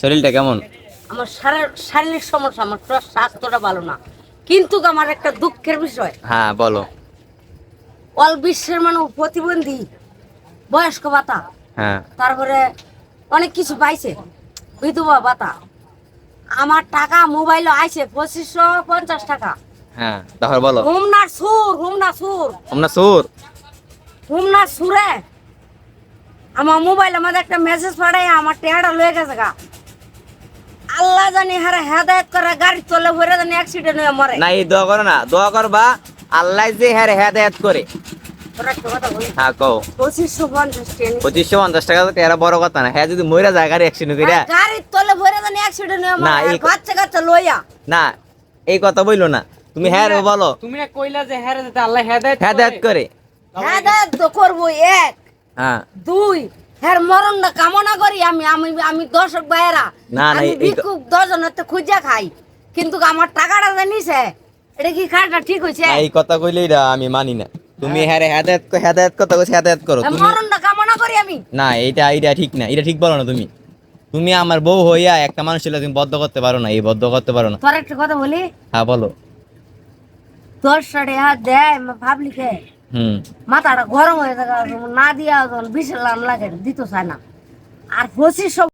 শরীরটা কেমন? আমার শারীরিক সমস্যা, আমার স্বাস্থ্যটা ভালো না, কিন্তু আমার একটা দুঃখের বিষয়, হ্যাঁ বলো। অল বিশ্বের মানুষ প্রতিবন্ধী, বয়স্ক ভাতা, হ্যাঁ তারপরে অনেক কিছু পাইছে, বিধবা ভাতা। আমার টাকা মোবাইলে আইছে 2550 টাকা। হ্যাঁ তারপর বলো। হুমনার সুর, হুমনা সুর, তোমরা সুর। হুমনার সুরে আমার মোবাইলে আমাদের একটা মেসেজ পাঠাই, আমার টেহাটা লয়ে গেছে গা। আল্লাহ জানি হারে হেদায়েত করে গাড়ি চলে ভরে জানি অ্যাক্সিডেন্ট হয়ে মরে। না এই দোয়া করো না, দোয়া করবা আল্লাহ যে হ্যাঁ হেদায়েত করে। তোরা একটা কথা বলি, হ্যাঁ কও। 2550 টাকা 2550 টাকা তো এরা বড় কথা না, হ্যাঁ যদি মইরা যায় গাড়ি অ্যাক্সিডেন্ট কইরা। গাড়ির তলে ভরে জানি অ্যাক্সিডেন্ট হয়ে না, মরে, এই বাচ্চা কাচ্চা লইয়া। না এই কথা বইলো না, তুমি হ্যাঁ রে বলো। তুমি না কইলা যে হ্যাঁ রে যাতে আল্লাহ হেদায়েত হেদায়েত করে। হেদায়েত তো করবো, এক হ্যাঁ দুই হ্যাঁ মরণটা কামনা করি আমি। আমি আমি দর্শক ভাইয়েরা, না, না, আমি এই- ভিক্ষুক 10 জনের তো খুঁজা খাই, কিন্তু আমার টাকাটা জানিছে, এটা কি কাজটা ঠিক হয়েছে? না, এই কথা কইলেই না আমি মানি না। তুমি হ্যাঁ রে হেদায়েত কথা কইছ, হেদায়েত করো তুমি। মরণটা কামনা করি আমি। না এইটা ঠিক না, এটা ঠিক বলো না তুমি। তুমি আমার বউ হইয়া একটা মানুষের তুমি বদ্ধ করতে পারো না, এই বদ্ধ করতে পারো না। তোর একটা কথা বলি, হ্যাঁ বলো। 10 টাকা দেয় ভাবলি কে হুম। মাথাটা গরম হয়ে থাকে, না দিয়া 20 লাখ লাগে দিত চায় না। আর 25